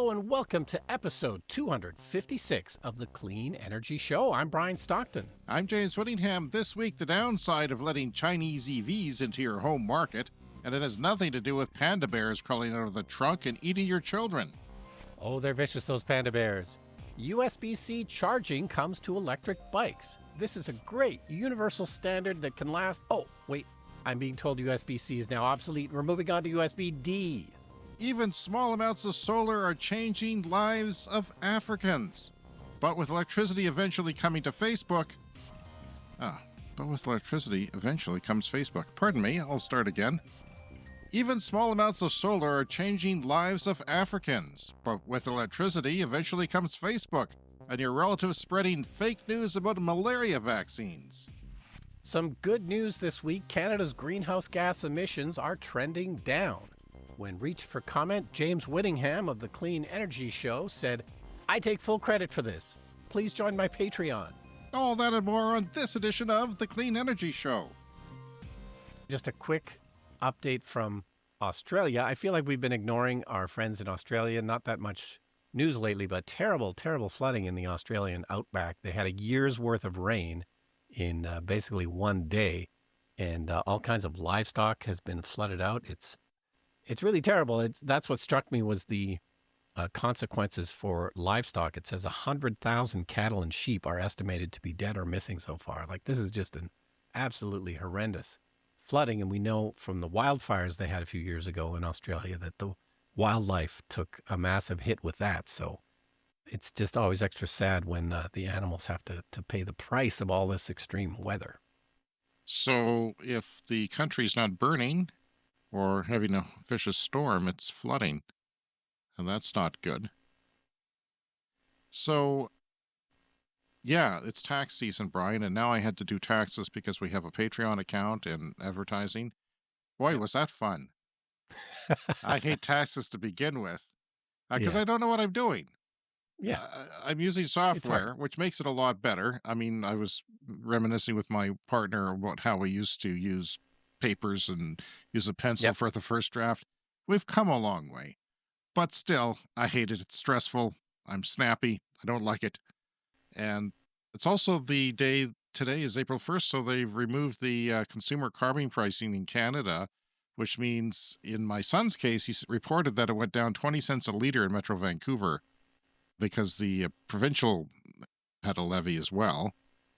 Hello and welcome to episode 256 of the Clean Energy Show. I'm Brian Stockton. I'm James Whittingham. This week, the downside of letting Chinese EVs into your home market, and it has nothing to do with panda bears crawling out of the trunk and eating your children. Oh, they're vicious, those panda bears. USB-C charging comes to electric bikes. This is a great universal standard that can last... Oh, wait, I'm being told USB-C is now obsolete. We're moving on to USB-D. Even small amounts of solar are changing lives of Africans. But with electricity eventually coming to Facebook... Pardon me, I'll start again. Even small amounts of solar are changing lives of Africans. But with electricity eventually comes Facebook, and your relatives spreading fake news about malaria vaccines. Some good news this week. Canada's greenhouse gas emissions are trending down. When reached for comment, James Whittingham of the Clean Energy Show said, "I take full credit for this. Please join my Patreon." All that and more on this edition of the Clean Energy Show. Just a quick update from Australia. I feel like we've been ignoring our friends in Australia. Not that much news lately, but terrible, terrible flooding in the Australian outback. They had a year's worth of rain in basically one day, and all kinds of livestock has been flooded out. It's really terrible. That's what struck me was the consequences for livestock. It says 100,000 cattle and sheep are estimated to be dead or missing so far. Like, this is just an absolutely horrendous flooding. And we know from the wildfires they had a few years ago in Australia that the wildlife took a massive hit with that. So it's just always extra sad when the animals have to pay the price of all this extreme weather. So if the country's not burning or having a vicious storm, it's flooding. And that's not good. So, yeah, it's tax season, Brian, and now I had to do taxes because we have a Patreon account and advertising. Boy, was that fun. I hate taxes to begin with because I don't know what I'm doing. Yeah. I'm using software, which makes it a lot better. I mean, I was reminiscing with my partner about how we used to use papers and use a pencil for the first draft. We've come a long way. But still, I hate it. It's stressful. I'm snappy. I don't like it. And it's also the day, today is April 1st, so they've removed the consumer carbon pricing in Canada, which means in my son's case, he reported that it went down 20 cents a litre in Metro Vancouver because the provincial had a levy as well.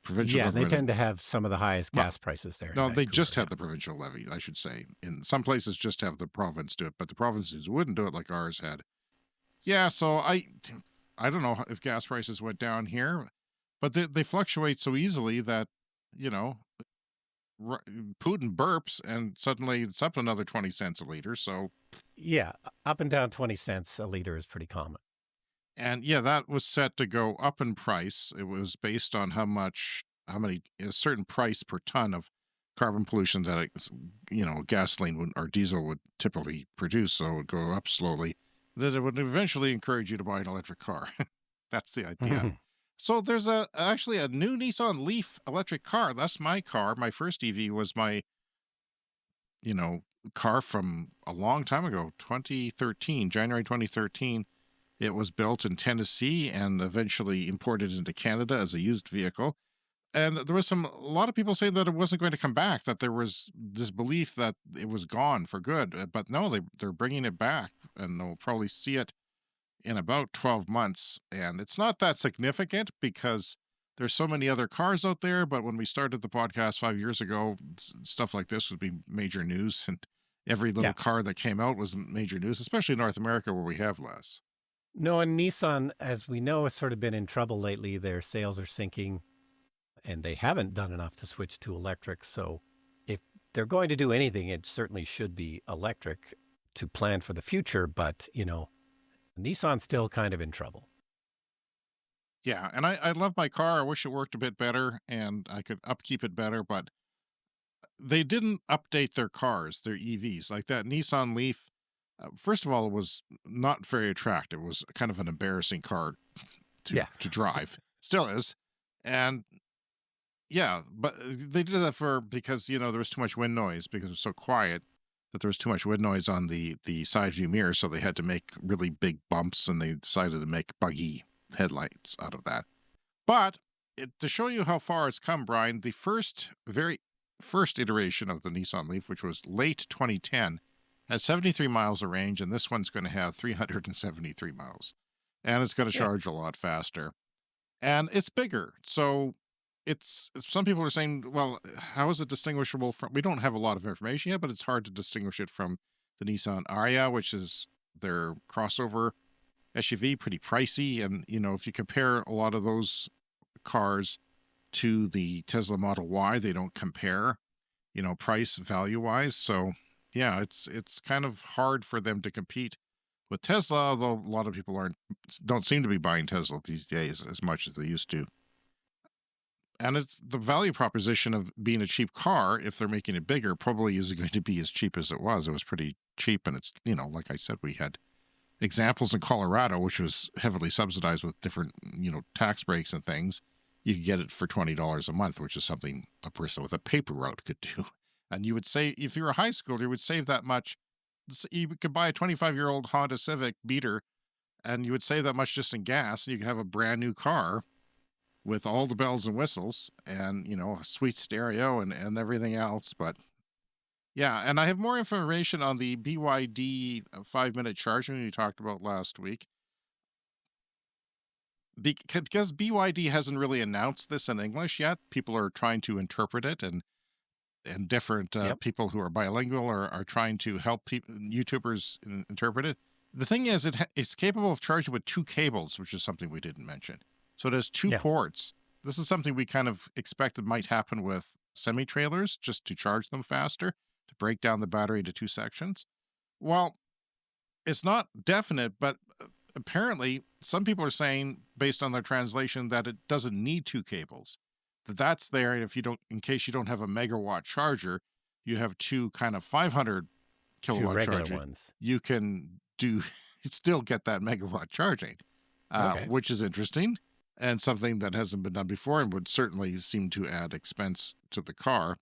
They tend to have some of the highest gas prices there. No, they just had the provincial levy, I should say. In some places, just have the province do it, but the provinces wouldn't do it like ours had. Yeah, so I don't know if gas prices went down here, but they fluctuate so easily that, Putin burps and suddenly it's up another 20 cents a liter. So yeah, up and down 20 cents a liter is pretty common. And yeah, that was set to go up in price. It was based on a certain price per ton of carbon pollution that, gasoline or diesel would typically produce. So it would go up slowly. That it would eventually encourage you to buy an electric car. That's the idea. So there's actually a new Nissan LEAF electric car. That's my car. My first EV was my, car from a long time ago, January 2013. It was built in Tennessee and eventually imported into Canada as a used vehicle. And there was a lot of people saying that it wasn't going to come back, that there was this belief that it was gone for good. But no, they're bringing it back, and they'll probably see it in about 12 months. And it's not that significant because there's so many other cars out there. But when we started the podcast 5 years ago, stuff like this would be major news. And every little car that came out was major news, especially in North America where we have less. No, and Nissan, as we know, has sort of been in trouble lately. Their sales are sinking, and they haven't done enough to switch to electric. So if they're going to do anything, it certainly should be electric to plan for the future. But, Nissan's still kind of in trouble. Yeah, and I love my car. I wish it worked a bit better and I could upkeep it better, but they didn't update their cars, their EVs. Like that Nissan LEAF, first of all, it was not very attractive. It was kind of an embarrassing car to drive. Still is. And yeah, but they did that because, there was too much wind noise because it was so quiet. that there was too much wind noise on the side view mirror, so they had to make really big bumps, and they decided to make buggy headlights out of that. But to show you how far it's come, Brian, the very first iteration of the Nissan Leaf, which was late 2010, had 73 miles of range, and this one's going to have 373 miles. And it's going to Yeah. charge a lot faster. And it's bigger. So some people are saying, well, how is it distinguishable from, we don't have a lot of information yet, but it's hard to distinguish it from the Nissan Ariya, which is their crossover SUV, pretty pricey. And, if you compare a lot of those cars to the Tesla Model Y, they don't compare, price value wise. So yeah, it's kind of hard for them to compete with Tesla, although a lot of people don't seem to be buying Tesla these days as much as they used to. And it's the value proposition of being a cheap car, if they're making it bigger, probably isn't going to be as cheap as it was. It was pretty cheap. And it's, like I said, we had examples in Colorado, which was heavily subsidized with different, tax breaks and things. You could get it for $20 a month, which is something a person with a paper route could do. And you would say, if you're a high schooler, you would save that much. You could buy a 25-year-old Honda Civic beater, and you would save that much just in gas. And you could have a brand new car with all the bells and whistles and, a sweet stereo and everything else. But yeah, and I have more information on the BYD 5-minute charging we talked about last week. Because BYD hasn't really announced this in English yet, people are trying to interpret it, and different Yep. people who are bilingual are trying to help YouTubers interpret it. The thing is, it's capable of charging with 2 cables, which is something we didn't mention. So it has 2 Yeah. ports. This is something we kind of expected might happen with semi-trailers, just to charge them faster, to break down the battery into 2 sections. Well, it's not definite, but apparently some people are saying, based on their translation, that it doesn't need 2 cables. That's there, and in case you don't have a megawatt charger, you have 2 kind of 500 2 kilowatt regular charger. ones. You can still get that megawatt charging, Okay. which is interesting and something that hasn't been done before, and would certainly seem to add expense to the car.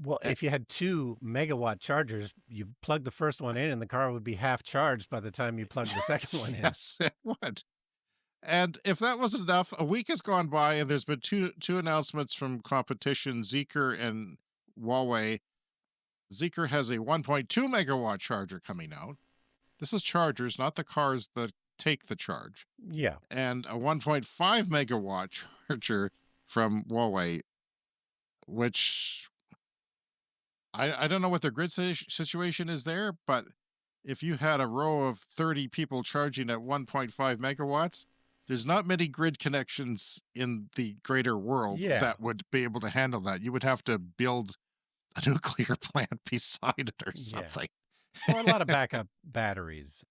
Well, if you had 2 megawatt chargers, you plug the first one in and the car would be half charged by the time you plug the second one in. Yes, it would. And if that wasn't enough, a week has gone by, and there's been two announcements from competition, Zeekr and Huawei. Zeekr has a 1.2 megawatt charger coming out. This is chargers, not the cars that take the charge. Yeah. And a 1.5 megawatt charger from Huawei, which I don't know what their grid situation is there, but if you had a row of 30 people charging at 1.5 megawatts, there's not many grid connections in the greater world Yeah. that would be able to handle that. You would have to build a nuclear plant beside it or Yeah. something. Or a lot of backup batteries.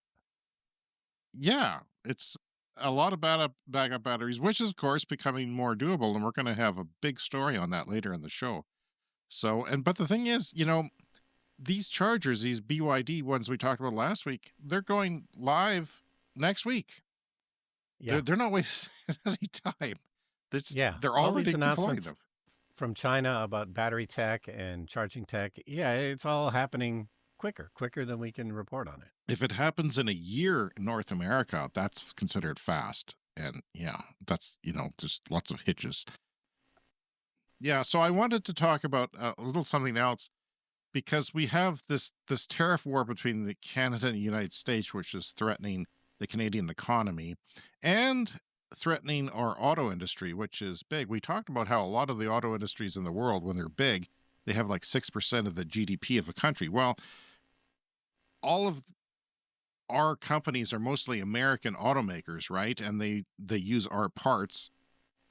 Yeah, it's a lot of backup batteries, which is, of course, becoming more doable. And we're going to have a big story on that later in the show. So, but the thing is, these chargers, these BYD ones we talked about last week, they're going live next week. Yeah. They're not wasting any time. Yeah. They're All already these deploying announcements them. from China about battery tech and charging tech, yeah, it's all happening quicker than we can report on it. If it happens in a year in North America, that's considered fast. And yeah, that's, just lots of hitches. Yeah, so I wanted to talk about a little something else, because we have this tariff war between the Canada and the United States, which is threatening the Canadian economy and threatening our auto industry, which is big. We talked about how a lot of the auto industries in the world, when they're big, they have like 6% of the GDP of a country. Well, all of our companies are mostly American automakers, right? And they use our parts.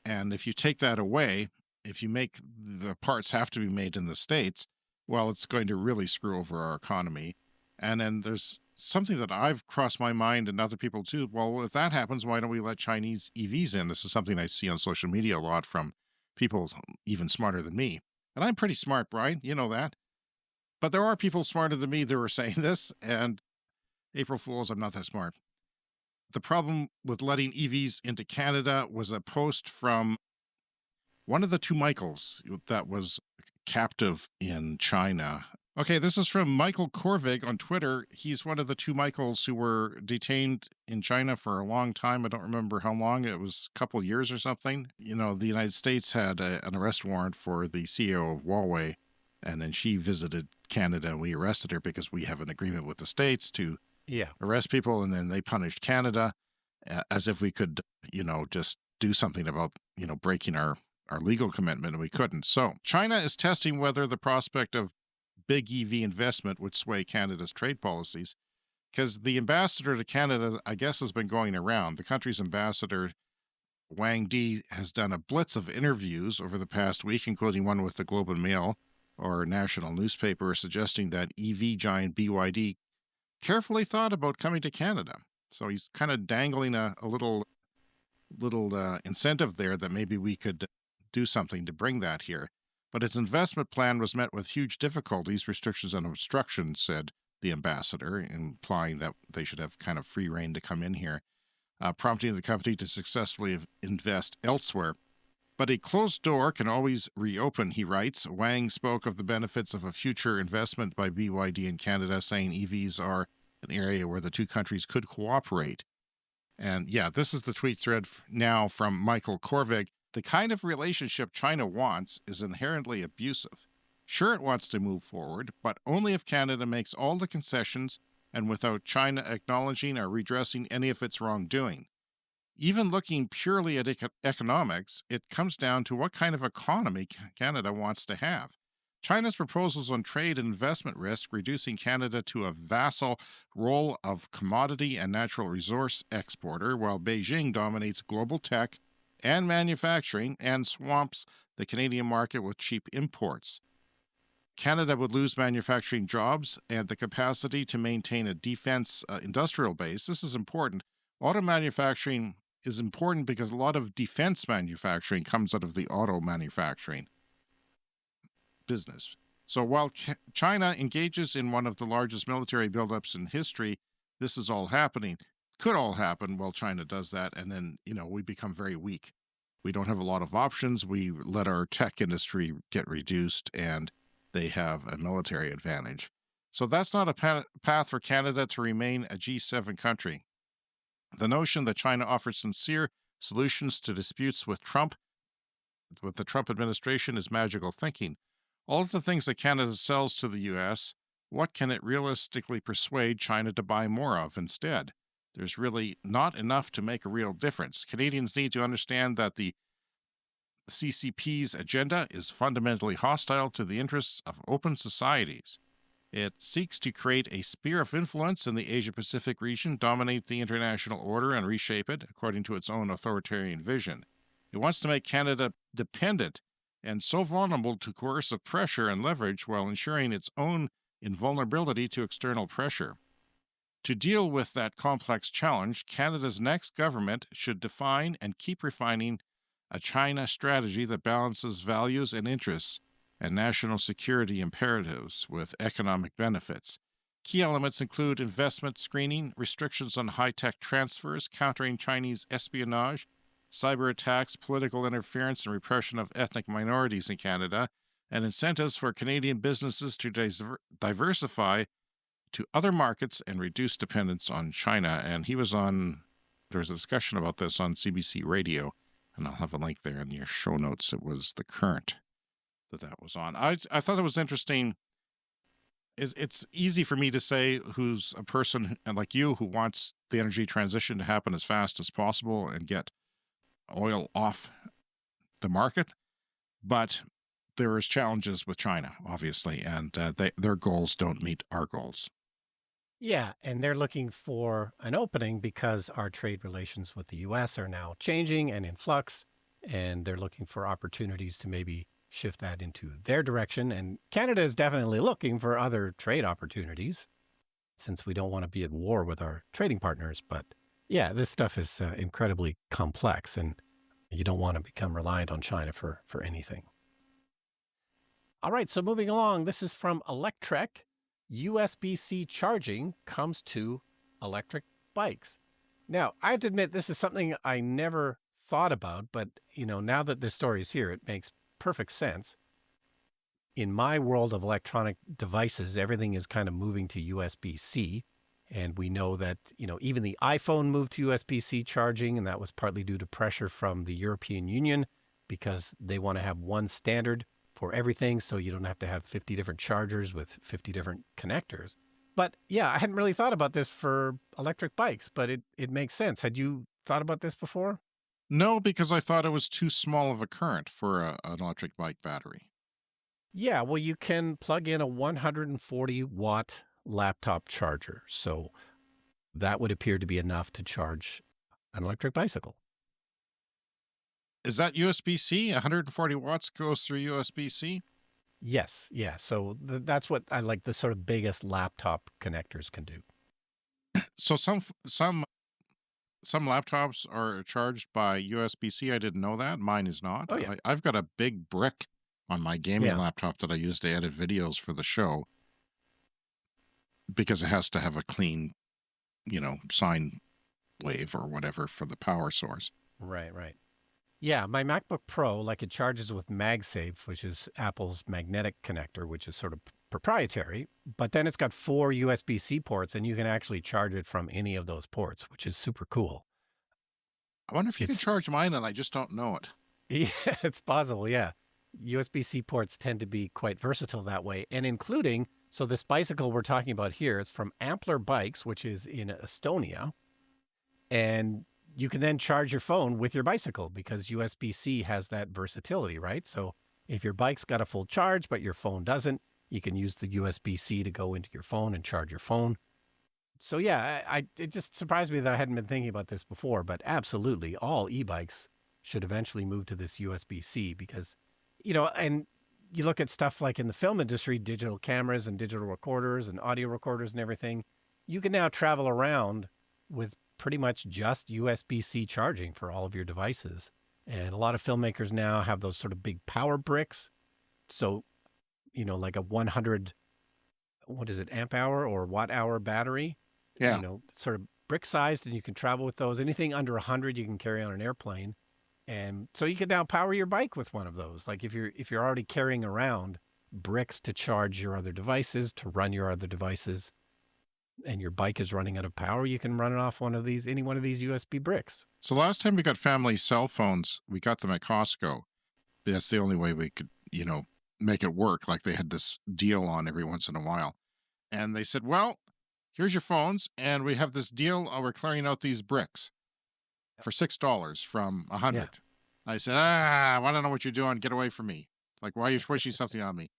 And if you take that away, if you make the parts have to be made in the States, well, it's going to really screw over our economy. And then there's something that I've crossed my mind, and other people too. Well, if that happens, why don't we let Chinese EVs in? This is something I see on social media a lot from people even smarter than me. And I'm pretty smart, Brian. You know that. But there are people smarter than me that were saying this, and April Fools, I'm not that smart. The problem with letting EVs into Canada was a post from one of the 2 Michaels that was captive in China. Okay, this is from Michael Korvig on Twitter. He's one of the two Michaels who were detained in China for a long time. I don't remember how long. It was a couple years or something. The United States had an arrest warrant for the CEO of Huawei, and then she visited Canada, and we arrested her because we have an agreement with the States to Yeah. arrest people, and then they punished Canada as if we could, just do something about, breaking our legal commitment, and we couldn't. So China is testing whether the prospect of big EV investment would sway Canada's trade policies, because the ambassador to Canada, I guess, has been going around. The country's ambassador, Wang Di, has done a blitz of interviews over the past week, including one with the Globe and Mail, or national newspaper, suggesting that EV giant BYD carefully thought about coming to Canada. So he's kind of dangling a little incentive there that maybe we could do something to bring that here. But its investment plan was met with huge difficulties, restrictions, and obstructions, said the ambassador, implying that they should have kind of free rein to come in here, prompting the company to successfully invest elsewhere. But a closed door can always reopen, he writes. Wang spoke of the benefits of a future investment by BYD in Canada, saying EVs are an area where the two countries could cooperate. And yeah, this is the tweet thread now from Michael Korvig. The kind of relationship China wants is inherently abusive. Sure, it wants to move forward, but only if Canada makes all the concessions and without China acknowledging or redressing any of its wrongdoing. Even looking purely at economics, it comes down to what kind of economy Canada wants to have. China's proposals on trade and investment risk, reducing Canada to a vassal role of commodity and natural resource exporter, while Beijing dominates global tech and manufacturing and swamps the Canadian market with cheap imports. Canada would lose manufacturing jobs and the capacity to maintain a defense industrial base. This is important. Auto manufacturing is important because a lot of defense manufacturing comes out of the auto manufacturing business. So while China engages in one of the largest military buildups in history, this is all happening. Could all happen while China does that, and then, we become very weak. We don't have a lot of options. We let our tech industry get reduced, and they have a military advantage. So that's not a path for Canada to remain a G7 country. The notion that China offers sincere solutions to disputes with the Trump administration, is magical thinking. All of the things that Canada sells to the U.S., what can it realistically persuade China to buy more of instead? There's really not enough to make a real difference. Canadians need to understand that the CCP's agenda is fundamentally hostile to the interests of open societies. It seeks to create a sphere of influence in the Asia-Pacific region, dominate the international order, and reshape it according to its own authoritarian vision. It wants to make Canada dependent and so vulnerable to coercive pressure and leverage while ensuring its own invulnerability to external pressure. To deal with that complex challenge, Canada's next government should define and keep refining a China strategy that balances values and interests and national security imperatives with economic benefits. Key elements include investment screening, restrictions on high-tech transfers, countering Chinese espionage, cyber attacks, political interference, and repression of ethnic minorities in Canada, and incentives for Canadian businesses to diversify to other markets and reduce dependence on China. And there was a discussion about this on CBC Radio, and I'll have a link there in your show notes. It was The Current that was on. I thought it was interesting. It's easy for me to say, who's a person like you who wants the energy transition to happen as fast as possible and get oil off the market, but there is challenges with China, obviously, and their goals don't meet our goals. Yeah, and they're looking for an opening because our trade relations with the U.S. are now changing and in flux, and they're looking for opportunities to maybe shift that into their direction. And Canada is definitely looking for other trade opportunities since we don't want to be at war with our trading partners. But yeah, this stuff is incredibly complex, and you don't want to become reliant on China for anything. All right, so moving along, this is from Electrek. USB-C charging comes to electric bikes. Now, I have to admit, this is something I never thought about, but now that this story is here, it makes perfect sense. in my world of electronic devices, everything is kind of moving to USB-C. And we know that, even the iPhone moved to USB-C charging, and that was partly due to pressure from the European Union because they want to have one standard for everything, so you don't have to have 50 different chargers with 50 different connectors. But yeah, I hadn't really thought about this for electric bikes, but it makes sense. Had you thought about this before? No, because I thought it was too small of a current for an electric bike battery. Yeah, well, you can plug in a 140 watt laptop charger. So that would appear to be enough to charge an electric bicycle. Is that USB-C? 140 watts goes through USB-C? Yes. Yeah. So that's what I like, the sort of biggest laptop connectors can do. So some laptops are charged by USB-C. I didn't know that. Mine is not. Oh, yeah. I've got a big brick on my gaming Yeah. laptop that I use to edit videos for the show because it has to have a clean, sine wave or whatever for the power source. Right. Yeah, my MacBook Pro, like it charges with MagSafe, which is Apple's magnetic connector, which is sort of proprietary, but then it's got 4 USB-C ports and you can actually charge it from any of those ports, which is super cool. I wonder if you can charge mine and I just don't know it. Yeah, it's possible, yeah. USB-C ports tend to be quite versatile that way, and including, so this bicycle we're talking about here, it's from Ampler Bikes, which is in Estonia, and you can then charge your phone with your bicycle because USB-C has that versatility, right? So if your bike's got a full charge, but your phone doesn't, you can use the USB-C to go into your phone and charge your phone. So yeah, it just surprised me that I hadn't been thinking about this before, but absolutely all e-bikes should eventually move to this USB-C because, and you look at stuff like in the film industry, digital cameras and digital recorders and audio recorders and everything, you can now travel around with pretty much just USB-C charging for all of your devices. And a lot of filmmakers now have those sort of big power bricks. So, like a 100, amp hour or watt hour battery, Yeah. Sort of brick sized, and you can travel with those. Anything under 100 you can carry on an airplane. And so you can now power your bike with one of those. Like if you're already carrying around bricks to charge your other devices, to run your other devices, and your bike is running out of power, you can run it off any one of these USB bricks. So last time we got family cell phones, we got them at Costco. That's the only way we could, make it work. Like they had this deal on every once in a while. And they said, well, here's your phones. And we have this deal. We're clearing out these bricks for $6 from 100. Yeah. I said, I don't know what you're doing. Get away from me. Like, why are you squishing something on me?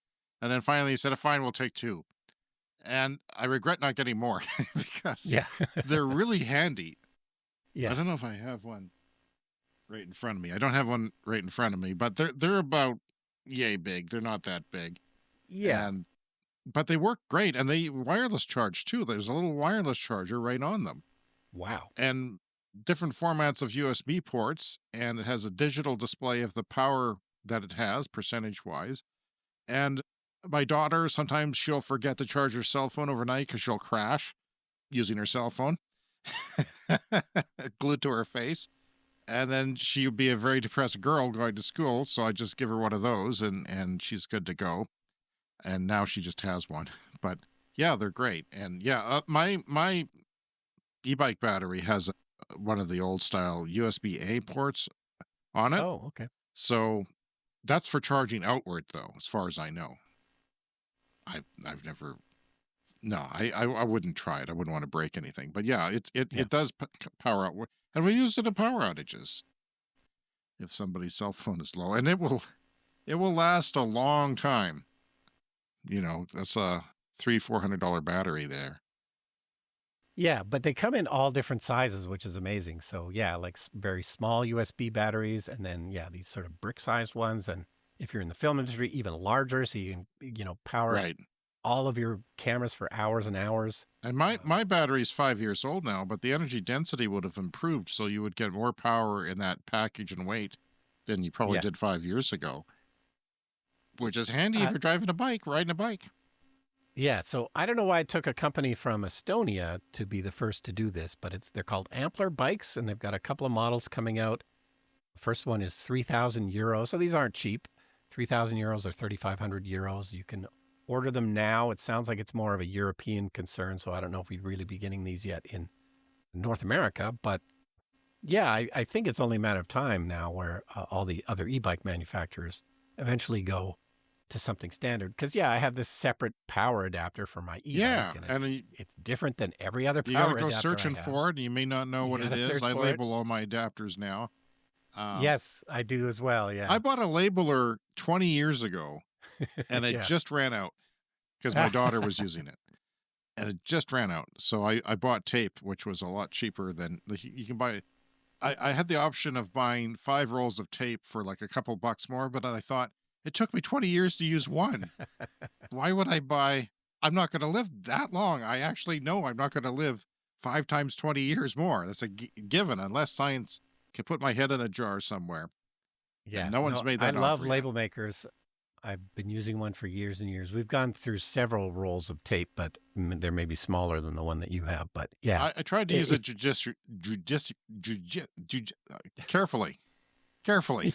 And then finally he said, fine, we'll take 2. And I regret not getting more because they're really handy. Yeah. I don't know if I have one right in front of me. I don't have one right in front of me, but they're about yay big. They're not that big. Yeah. But they work great, and they wireless charge too. There's a little wireless charger right on them. Wow. And different formats of USB ports, and it has a digital display of the power that it has percentage-wise. And my daughter, sometimes she'll forget to charge her cell phone overnight because she'll crash using her cell phone glued to her face. And then she'll be a very depressed girl going to school. So I just give her one of those and she's good to go. And now she just has one. But yeah, they're great. And yeah, my e-bike battery has one of the old style USB-A ports on it. Oh, okay. So that's for charging outward, though, as far as I know. I've never. No, I wouldn't try it. I wouldn't want to break anything. But yeah, it does power outward, and we use it in power outages. If somebody's cell phone is low, and it will last a long time. That's a $300-400 battery there. Yeah, but they come in all different sizes, which is amazing. So yeah, like very small USB batteries, and then these sort of brick-sized ones, and if you're in the film industry, even larger, so you can power all of your cameras for hours and hours. And my battery's 5 years old now, but the energy density would have improved, so you would get more power in that package and weight than you probably did 5 years ago, which is handy if you're riding a bike. Yeah, so I don't know why it took a company from Estonia to be the first to do this, but they're called Ampler Bikes, and they've got a couple of models coming out. The first one is 3,000 euros, so these aren't cheap. 3,000 euros or 3,500 euros. You can order them now. It sounds like it's more of a European concern, so I don't know if we'd really be getting these yet in North America. But yeah, I think it's only a matter of time now where all the other e-bike manufacturers eventually go to something standard. Because yeah, I have this separate power adapter for my Yeah, e-bike, and and it's different than every other you got to power go adapter searching I have. for it, and you may not know You what got it to is. search I for it. label all my adapters now. Um, Yes, I do as well. I Yeah. bought a labeler 20 years ago, and it Yeah. just ran out because my daughter was using it, and it just ran out. So I bought tape, which was a lot cheaper than you can buy. I had the option of buying 5 rolls of tape for like a couple bucks more, but then I thought it took me 20 years to use one. Why would I buy? I'm not going to live that long. I actually know I'm not going to live 5 times 20 years more. That's a given, unless science can put my head in a jar somewhere. And Yeah. no one's No, made I that love offer yet. label makers. I've been using one for years and years. We've gone through several rolls of tape, but they're maybe smaller than the one that you have. But yeah, I tried to use if, it carefully,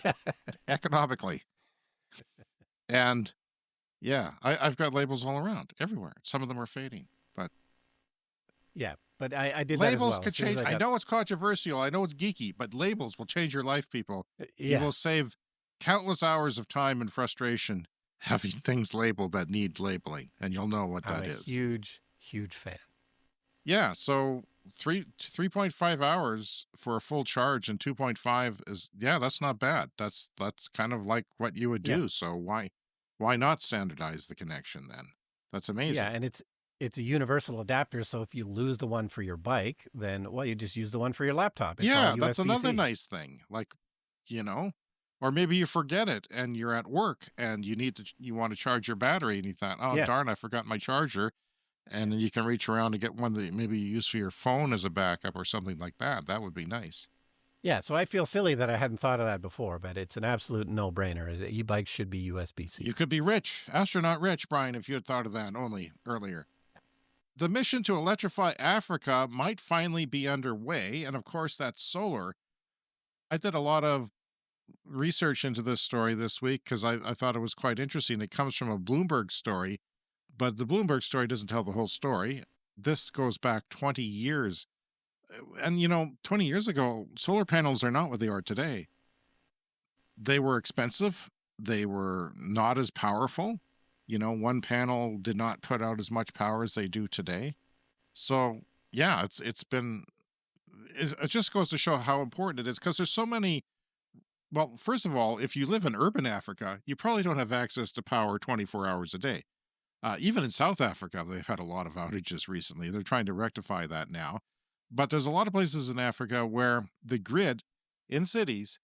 yeah, economically. And yeah, I've got labels all around, everywhere. Some of them are fading, but yeah. But I did that as labels well. could As soon as change. I I got, know it's controversial. I know it's geeky, but labels will change your life, people. You yeah, will save countless hours of time and frustration having things labeled that need labeling, and you'll know what I'm that a is. huge, huge fan. Yeah, so 3.5 hours for a full charge, and 2.5 is, yeah, that's not bad. That's kind of like what you would Yeah, do. So why not standardize the connection then? That's yeah, amazing. and it's a universal adapter. So if you lose the one for your bike, then well, you just use the one for your laptop. It's all Yeah, that's USB another C. nice thing. Like, or maybe you forget it and you're at work and you want to charge your battery and you thought, oh Yeah. darn, I forgot my charger. And then you can reach around and get one that maybe you use for your phone as a backup or something like that. That would be nice. Yeah, so I feel silly that I hadn't thought of that before, but it's an absolute no-brainer. E-bikes should be USB-C. You could be rich, astronaut rich, Brian, if you had thought of that only earlier. The mission to electrify Africa might finally be underway, and of course, that's solar. I did a lot of research into this story this week because I thought it was quite interesting. It comes from a Bloomberg story, but the Bloomberg story doesn't tell the whole story. This goes back 20 years. And, 20 years ago, solar panels are not what they are today. They were expensive. They were not as powerful. One panel did not put out as much power as they do today. So, yeah, it just goes to show how important it is because there's so many. Well, first of all, if you live in urban Africa, you probably don't have access to power 24 hours a day. Even in South Africa, they've had a lot of outages recently. They're trying to rectify that now. But there's a lot of places in Africa where the grid in cities,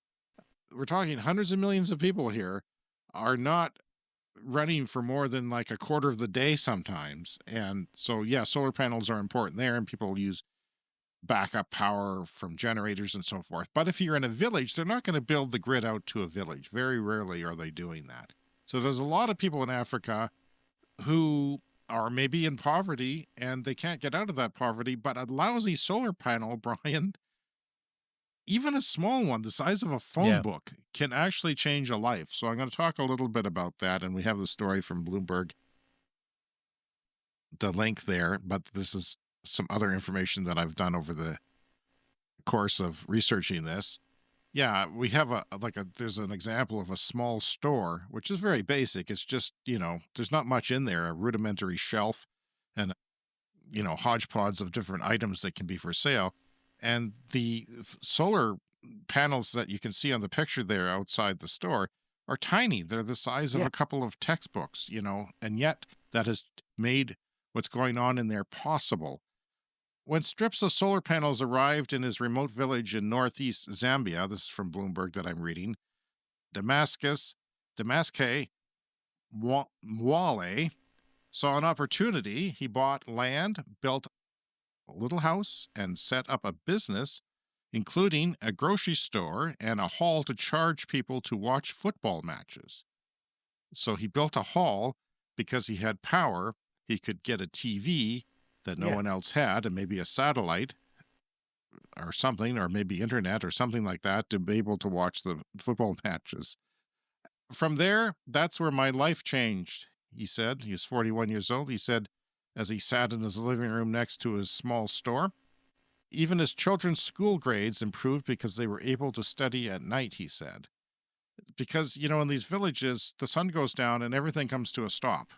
we're talking hundreds of millions of people here, are not running for more than like a quarter of the day sometimes. And so, yeah, solar panels are important there, and people use backup power from generators and so forth. But if you're in a village, they're not going to build the grid out to a village. Very rarely are they doing that. So there's a lot of people in Africa who are maybe in poverty and they can't get out of that poverty, but a lousy solar panel, Brian, even a small one the size of a phone Yeah. book, can actually change a life. So I'm going to talk a little bit about that. And we have the story from Bloomberg, the link there, but this is some other information that I've done over the course of researching this. Yeah, we have there's an example of a small store, which is very basic. It's just, there's not much in there, a rudimentary shelf and, hodgepodge of different items that can be for sale. And the solar panels that you can see on the picture there outside the store are tiny. They're the size of Yeah. a couple of textbooks, and yet that has made what's going on in there possible. When strips of solar panels arrived in his remote village in northeast Zambia, this is from Bloomberg that I'm reading, Damascus Mwale saw an opportunity. He bought land, built a little house, and set up a business, including a grocery store and a hall to charge people to watch football matches. So he built a hall because he had power. He could get a TV that no Yeah. one else had, and maybe a satellite or something, or maybe internet or something like that to be able to watch the football matches. From there, that's where my life changed, he said. He was 41 years old. He said, as he sat in his living room next to his small store, even his children's school grades improved because they were able to study at night, he said. Because, in these villages, the sun goes down and everything comes to a stop.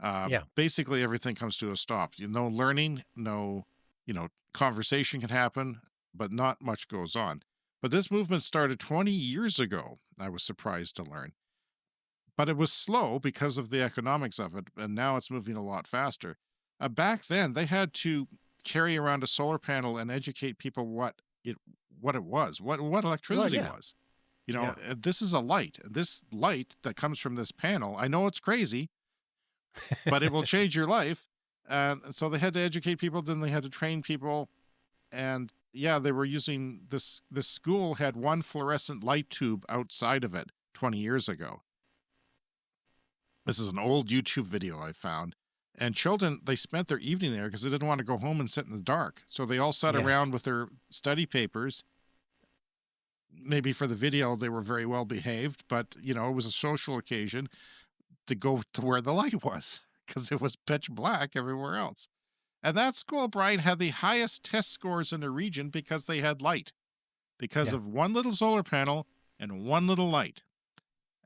Yeah. Basically, everything comes to a stop. No learning, no, conversation can happen, but not much goes on. But this movement started 20 years ago, I was surprised to learn. But it was slow because of the economics of it, and now it's moving a lot faster. Back then, they had to carry around a solar panel and educate people what it was, what Well, electricity yeah. was. Yeah. This is a light. This light that comes from this panel, I know it's crazy, but it will change your life. And so they had to educate people, then they had to train people. And yeah, they were using this school had one fluorescent light tube outside of it 20 years ago. This is an old YouTube video I found. And children, they spent their evening there because they didn't want to go home and sit in the dark. So they all sat Yeah. around with their study papers. Maybe for the video, they were very well behaved, but, it was a social occasion to go to where the light was because it was pitch black everywhere else. And that school, Brian, had the highest test scores in the region because they had light, because Yeah. of one little solar panel and one little light.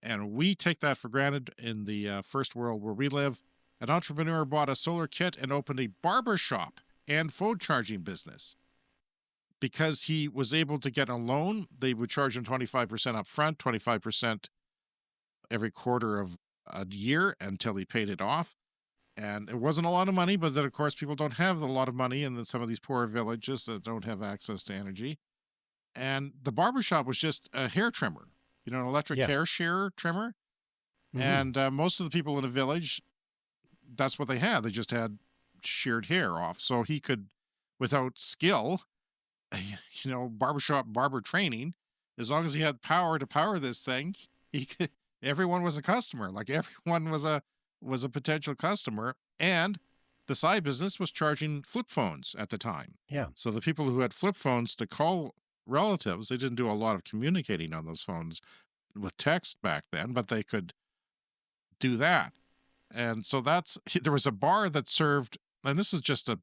And we take that for granted in the first world where we live. An entrepreneur bought a solar kit and opened a barber shop and phone charging business. Because he was able to get a loan, they would charge him 25% up front, 25% every quarter of a year until he paid it off. And it wasn't a lot of money, but then, of course, people don't have a lot of money in some of these poor villages that don't have access to energy. And the barbershop was just a hair trimmer, an electric Yeah. hair shearer trimmer. Mhm. And most of the people in the village, that's what they had. They just had sheared hair off. So he could, without skill, barbershop barber training, as long as he had power to power this thing, he could, everyone was a customer. Like everyone was a potential customer. And the side business was charging flip phones at the time. Yeah. So the people who had flip phones to call relatives, they didn't do a lot of communicating on those phones with text back then, but they could do that. And so there was a bar that served, and this is just a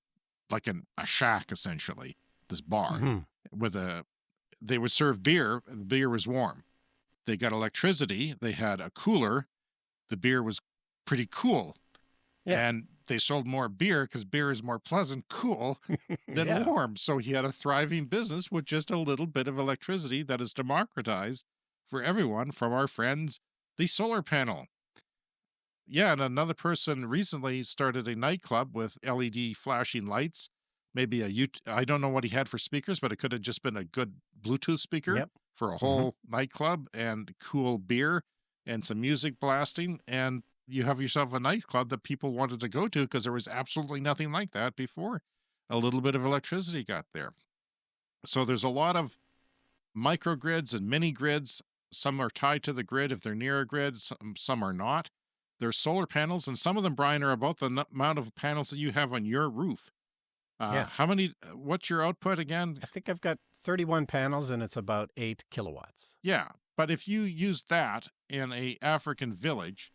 shack essentially, this bar Mhm. they would serve beer, and the beer was warm. They got electricity, they had a cooler, the beer was pretty cool. Yeah. And they sold more beer because beer is more pleasant, cool than Yeah. warm. So he had a thriving business with just a little bit of electricity that is democratized for everyone from our friends, the solar panel. Yeah, and another person recently started a nightclub with LED flashing lights. Maybe I don't know what he had for speakers, but it could have just been a good Bluetooth speaker Yep. for a Mhm. whole nightclub and cool beer and some music blasting. And you have yourself a nightclub that people wanted to go to because there was absolutely nothing like that before a little bit of electricity got there. So there's a lot of microgrids and mini grids. Some are tied to the grid if they're near a grid, some are not. There's solar panels, and some of them, Brian, are about the amount of panels that you have on your roof. Yeah. How many, what's your output again? I think I've got 31 panels and it's about 8 kilowatts. Yeah. But if you use that in a African village,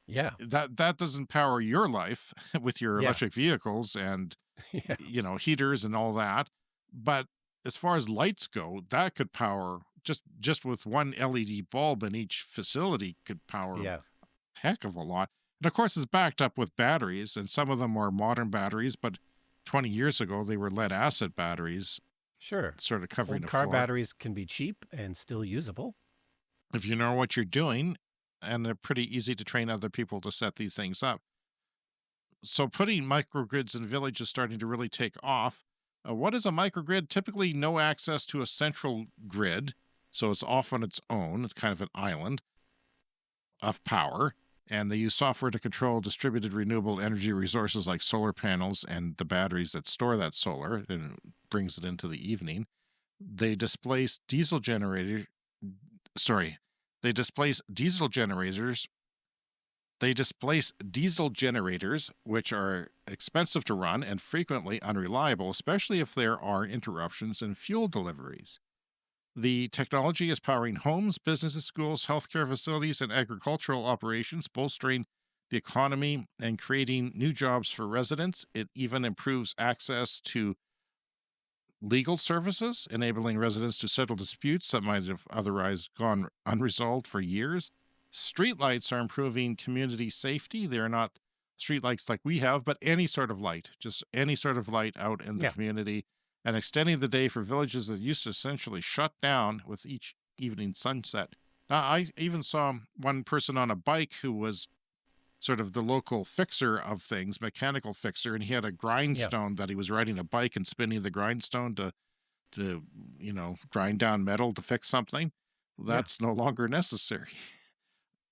Yeah. that doesn't power your life with your Yeah. electric vehicles and, Yeah. heaters and all that. But as far as lights go, that could power just with one LED bulb in each facility could power Yeah. heck of a lot. And of course, it's backed up with batteries, and some of them are modern batteries, but 20 years ago, they were lead acid batteries, Sure. sort of covering Old the car floor. batteries can be cheap and still usable. If you know what you're doing, and they're pretty easy to train other people to set these things up. So putting microgrids in villages is starting to really take off. What is a microgrid? Typically, no access to a central grid, so it's off on its own. It's kind of an island of power. And they use software to control distributed renewable energy resources like solar panels and the batteries that store that solar and brings it into the evening. They displace diesel generators. They displace diesel generators. They displace diesel generators, which are expensive to run and frequently unreliable, especially if there are interruptions in fuel deliveries. The technology is powering homes, businesses, schools, healthcare facilities, and agricultural operations, bolstering the economy and creating new jobs for residents. It even improves access to legal services, enabling residents to settle disputes that might have otherwise gone unresolved for years. Streetlights are improving community safety. They're not streetlights like we have, but any sort of light, just any sort of light out in the Yeah. community, and extending the day for villages that used to essentially shut down with each evening sunset. Now, I even saw one person on a bike who was sort of the local fixer of things, mechanical fixer, and he had a Yeah. grindstone that he was riding a bike and spinning the grindstone to grind down metal to fix something. Yeah. That's no longer necessary.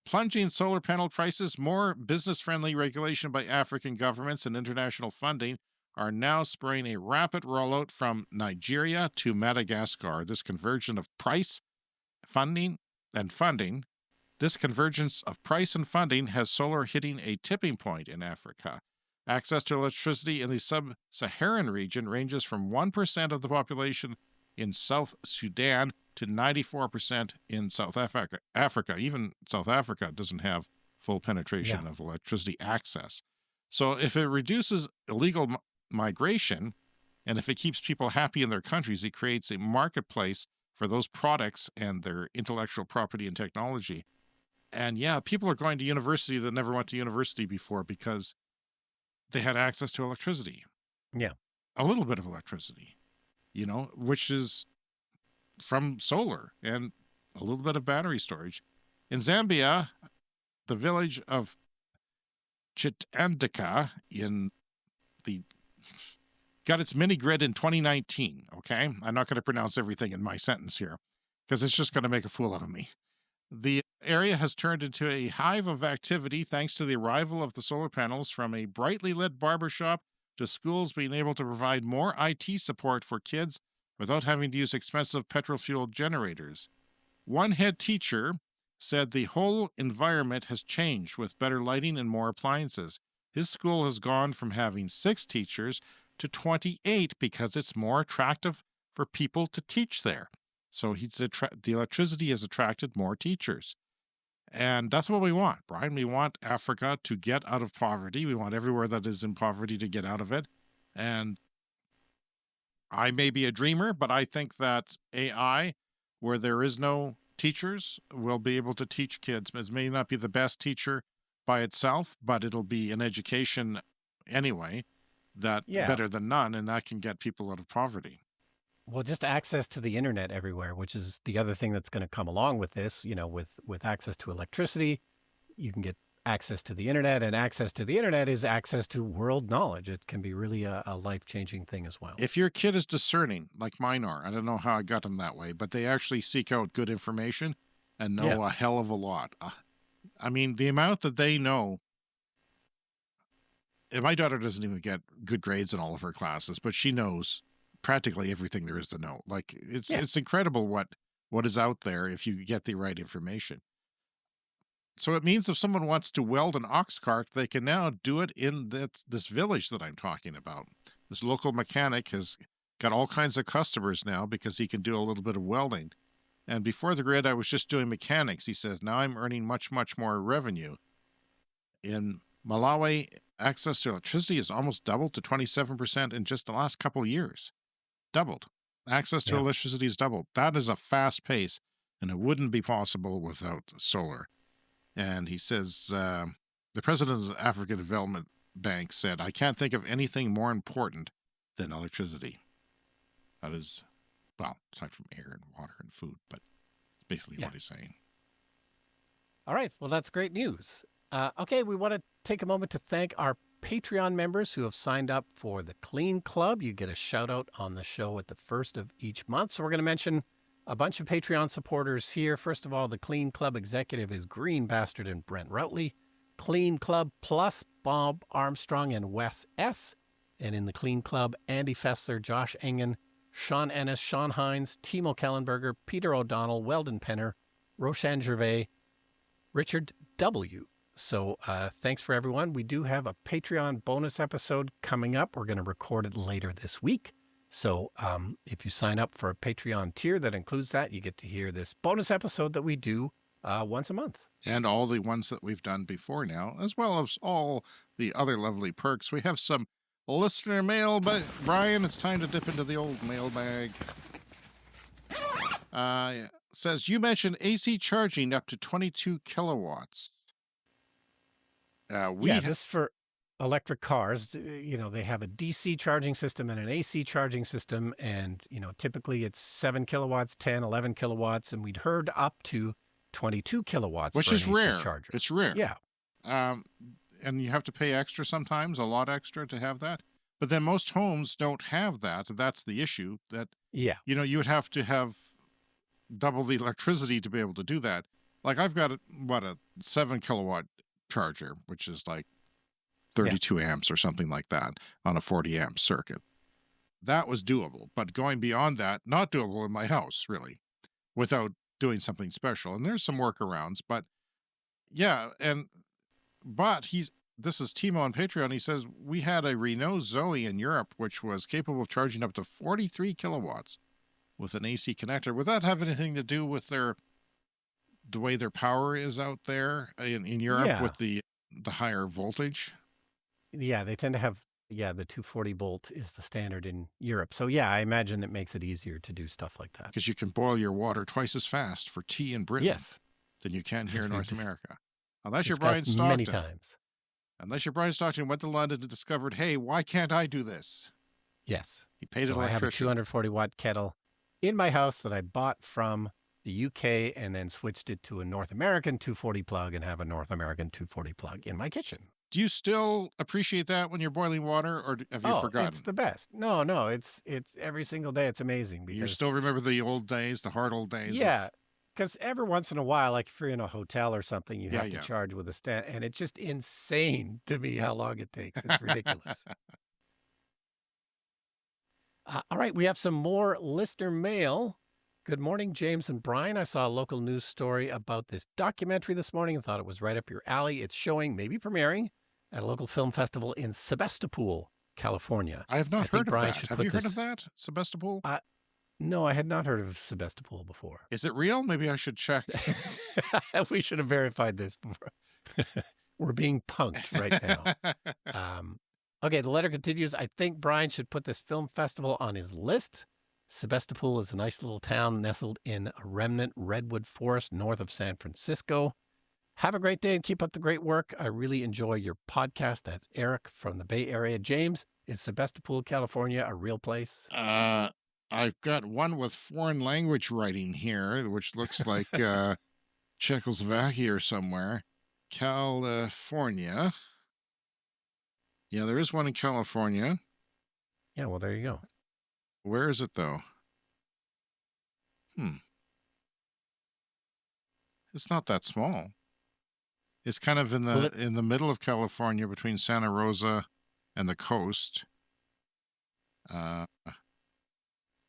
Plunging solar panel prices, more business-friendly regulation by African governments and international funding are now spurring a rapid rollout from Nigeria to Madagascar. This convergence of price, funding, and funding this convergence of price and funding has solar hitting a tipping point in Africa. Access to electricity in the sub Saharan region ranges from 1% of the population in South Sudan to 94% in South Africa. Even South Africa doesn't have full penetration Yeah. of electricity access. So, if it reduces illegal migration and if it keeps people happy in their countries, it creates a marketplace for those products and their intellectual property and technology. And yeah, people are going to university that never went to university before because they had access to electricity, Yeah. a little bit of electricity, which is from solar and a little bit of battery storage. In Zambia, the village of Chitandika got its mini grid in 2019. Okay. I'm not going to pronounce everything in my sentence here because it's just going to make a fool out of me. The area has turned into a hive of activity thanks to the arrival of the solar panels, from a brightly lit barbershop to schools being able to provide more IT support for kids without having to use expensive petrol-fueled generators. One head teacher said the whole environment has changed with better lighting and more appliances. His school has gone from having 6 teachers to 28 because it's more attractive for people to teach there. So the electricity has attracted more teachers. And that's what we want, Brian. We want Africa to get out of poverty. We want everywhere that is in poverty to get out of it. And I may be a dreamer, but I think that AI, where there is no teachers, will be able to teach kids. It may not be the best teacher by itself, but it'll be an education anyway that Yeah. better than none, and that can get people out of poverty. Well, just access to the internet everywhere, which is the other thing that's going to come along with this, with access to electricity, you can get access to the internet, and access to the internet is access to world knowledge. It can be really a life-changing thing as well. If your kid is discerning, like mine are, I don't know how I got them that way, but they actually seek out good information and know a hell of a lot. I mean, the amount that they know, and my daughter doesn't even get good grades in all of her classes, but she knows practically everything there is to know. Like it's incredible what is out there if you get the right information. So it means if someone wants to weld an ox cart, they can now do it in this village that I'm talking about. This local mechanic has got all kinds of customers now because he can do a little bit of welding. And before the grid, I was just doing mechanics. He says, now I'm earning much, much more revenue. In Malawi, access to electricity has almost doubled to 27% in just the last couple of years. Doubled. Access to electricity is doubled. That is a fast pace, and it wouldn't be possible without solar. And he says, the president of the African Development Bank said, I can't think of anything more important than electricity. That is, well, aside from air and water and food, but it's basically what he's saying. All right. Well, that's great news. Okay, we want to take a moment to thank our Patreon members who have signed up for the Clean Club. You get a shout out on the show at the first of each month. So we're going to mention a bunch of Patreon supporters here. First of all, the Clean Club executive is Green Bastard and Brent Routley. Clean Club Plus, Bob Armstrong and Wes S. And in the Clean Club, Andy Fessler, Josh Engen, Sean Ennis, Sean Hines, Timo Kellenberger, Peter O'Donnell, Weldon Penner, Roshan Gervais, Richard W. So thanks for everyone. We do have a Patreon bonus episode coming up. We're going to record it later this week. So if you sign up for a Patreon tier that includes that, you get to hear this bonus episode that we do once a month. And all the ones that we've done before now, as well as all the other lovely perks. We have some listener mail, but Brian, it's time to dip into the old mailbag. Says, you mentioned AC charging up to 22 kilowatts. This for electric cars. They have a DC charging system and an AC charging system. And, typically it's 7 kilowatts, 10, 11 kilowatts. And we'd heard up to 22 kilowatts, which for is an AC rare. charger. It's rare. Yeah. And you have to pay extra sometimes, a lot extra to have that. But then most homes don't have that. That's the issue. That, Yeah. You would have to have double the electricity to be able to do that. Like I've got a 7 kilowatt charger, which is like 32 amps or something like that on a 40 amp circuit. That was doable, but going beyond that, not doable in my house, really, without doing something special. And there's some workarounds, but yeah. This is Timo on Patreon. He says, we had a Renault Zoe in Europe, which was capable of charging up to 43 kilowatts with an AC connector. Would that have anything to do with the way their power is out there in Europe with the higher voltage? Yeah, they tend to have, the 240 volt is the standard in Europe. So yeah, I imagine it makes it easier to do stuff like that. Because you can boil your water twice as fast for tea in Britain than you can here in North America. Unless you're Brian Stockton. Many times. Unless you're Brian Stockton, went to London and discovered, hey, why can't I do this? Yes. He paid an electrician. I have a 240 watt kettle in my house that I bought from the UK and then switched it to a North American 240 plug and have a North American 240 plug in my kitchen. Do you still appreciate that when you're boiling water, or have you forgotten? It's the best. No, it's every single day. It's amazing. Because you still remember the old days, the hard old days? Yeah, because every once in a while, like if you're in a hotel or something, you have to charge with a stand, and it's just insane to me how long it takes. It's ridiculous. All right, we have some more listener mail. Good morning, James and Brian. I saw a local news story about this documentary this morning and thought it was right up your alley. It's showing, maybe premiering, at a local film festival in Sebastopol, California. I have not heard of that. Have you heard of that, Sebastopol? No, I had not heard of Sebastopol before. Is it real? Maybe I should check. We should have verified this before. We're being punked right now. Okay, the letter continues. I think Brian should put this film festival on his list. Sebastopol is a nice little town nestled in a remnant redwood forest north of San Francisco. Have a great day and keep up the great work. I really enjoy your podcast. That's Eric from the Bay Area. James, is Sebastopol, California a real place? I've got one with foreign language writing here, which looks like Czechoslovakia or somewhere. California. Yeah, there is one in California. Yeah, well, there you go. Where is it, though? It's not that small. It's kind of in the middle of California between Santa Rosa and the coast. Yeah,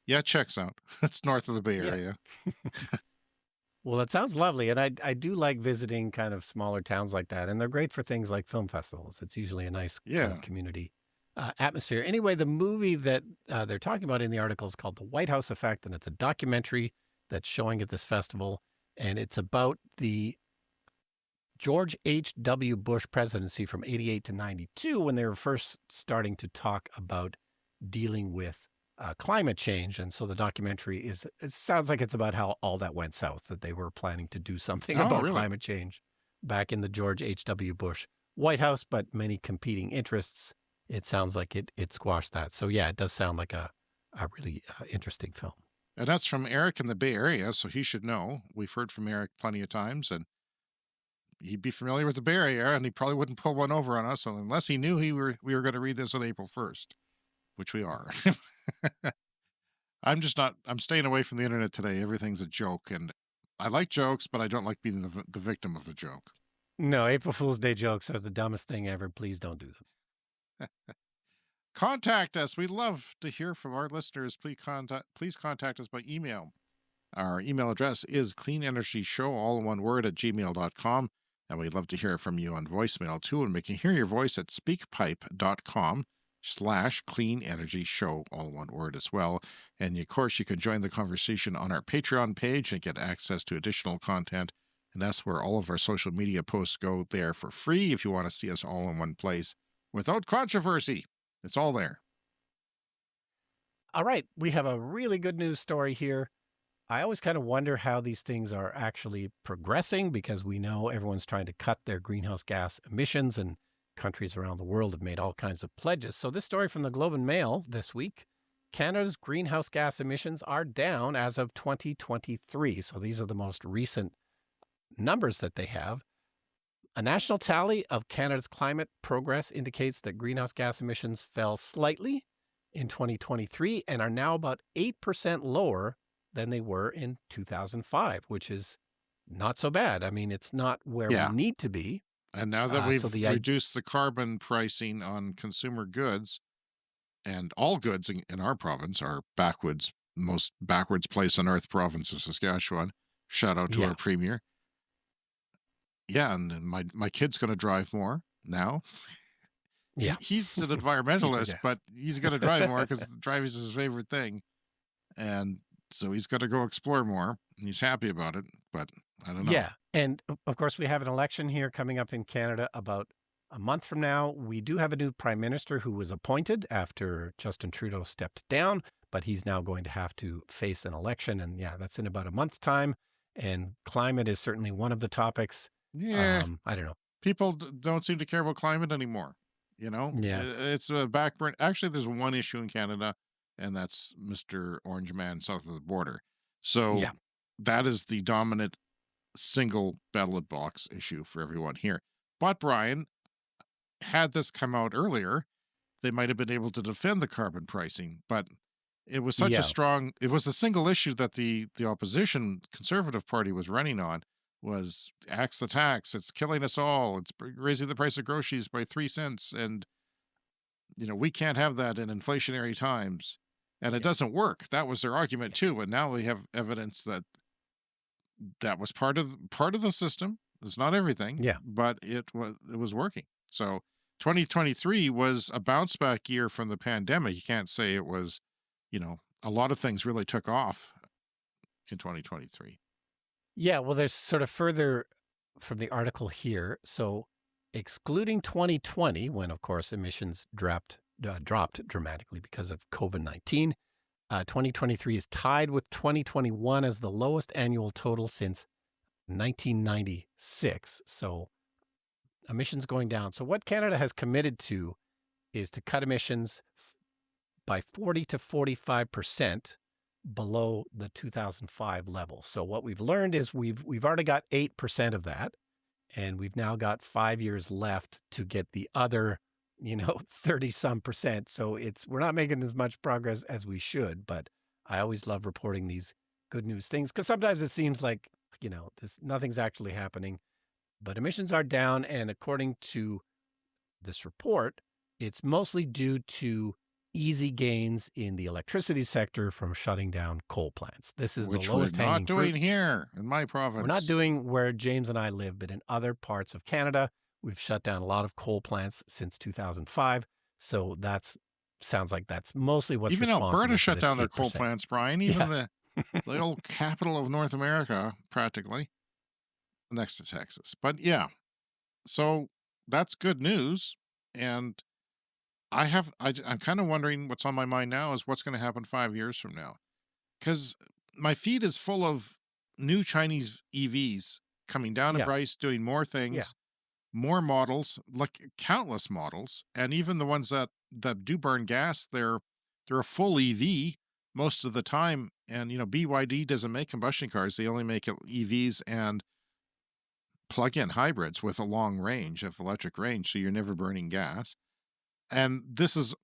it checks out. It's north of the Bay Area. Well, it sounds lovely. And I do like visiting kind of smaller towns like that. And they're great for things like film festivals. It's usually a nice kind of community atmosphere. Anyway, the movie that they're talking about in the article is called The White House Effect, and it's a documentary that's showing at this festival, and it's about the George H.W. Bush presidency from 88 to 92 when they were first starting to talk about dealing with climate change. And so the documentary it sounds like it's about how all that went south, that they were planning to do something about climate change back in the George H.W. Bush White House, but many competing interests. It sounds like it squashed that. So yeah, it does sound like a really interesting film. And that's from Eric in the Bay Area, so he should know. We've heard from Eric plenty of times, and he'd be familiar with the Bay Area, and he probably wouldn't pull one over on us unless he knew we were going to read this on April 1st, which we are. I'm staying away from the internet today. Everything's a joke, and I like jokes, but I don't like being the victim of the joke. No, April Fool's Day jokes are the dumbest thing ever. Please don't do them. Contact us. We'd love to hear from our listeners. Please contact us by email. Our email address is cleanenergyshow, all in one word, @gmail.com. And we'd love to hear from you on voicemail, too. And we can hear your voice at speakpipe.com. patreon.com/clean energy show, all one word as well. And of course, you can join the conversation on our Patreon page and get access to additional content. And that's where all of our social media posts go there for free if you want to see us all in one place without controversy. It's all there. All right, we have a really good news story here. I always kind of wonder how these things are actually progressing because we know everyone's trying to cut their greenhouse gas emissions and countries around the world have made all kinds of pledges. So this story from the Globe and Mail this week, Canada's greenhouse gas emissions are down as of 2023. So these are the most recent numbers that they have. A national tally of Canada's climate progress indicates that greenhouse gas emissions fell slightly in 2023 and are now about 8% lower than they were in 2005, which is not so bad. I mean, it's not where we need to be. And now that we've reduced the carbon pricing on consumer goods, and all goods in our province are most backwards place on earth, province of Saskatchewan. Shout out to our premier. Yeah, and my kid's going to drive more now. Yeah. He's an environmentalist, but he's going to drive more because driving is his favorite thing. And so he's got to go explore more, and he's happy about it, but I don't know. Yeah, and of course, we have an election here coming up in Canada about a month from now. We do have a new prime minister who was appointed after Justin Trudeau stepped down, but he's now going to have to face an election, and that's in about a month's time, and climate is certainly one of the topics. Yeah. I don't know. People don't seem to care about climate anymore, Yeah. It's a backburn. Actually, there's one issue in Canada, and that's Mr. Orange Man south of the border. So that is the dominant single ballot box issue for everyone here. But Brian, had this come out earlier, they might have been able to defend the carbon pricing, but it was such it was a single issue that the opposition Conservative Party was running on was axe the tax. It's killing us all. It's raising the price of groceries by 3 cents. And, we can't have that in inflationary times. And it doesn't work. That was their argument too. And now we have evidence that was part of the system. It's not everything, but it was working. So 2023 was a bounce back year from the pandemic. You can't say it was, a lot of things really took off in 2023. Yeah, well, there's sort of further from the article here. So excluding 2020, when, of course, emissions dropped dramatically because of COVID-19, 2023 is tied with 2021 as the lowest annual total since 1996. So emissions going down. So what Canada has committed to is to cut emissions by 40 to 45% below the 2005 level. So what we've learned is we've already got 8% of that, and we've now got 5 years left to get the other 30 some percent. So we're not making as much progress as we should, but I always love reporting these good news things because sometimes it seems like, nothing's actually happening, but emissions are down. And according to this report, it's mostly due to easy gains in the electricity sector from shutting down coal plants. This is the lowest hanging fruit. Which we're not doing here in my province. We're not doing where James and I live, but in other parts of Canada, we've shut down a lot of coal plants since 2005. So sounds like that's mostly what's responsible. Even Alberta shut down their coal plants, Brian. Even the old capital of North America, practically, next to Texas. But so that's good news. And I'm kind of wondering what's on my mind now is what's going to happen 5 years from now. Because my feed is full of new Chinese EVs coming down in price, doing more things, more models, like countless models. And even the ones that do burn gas, they're a full EV most of the time. And, BYD doesn't make combustion cars. They only make EVs and plug-in hybrids with a long range of electric range. So you're never burning gas. And this is,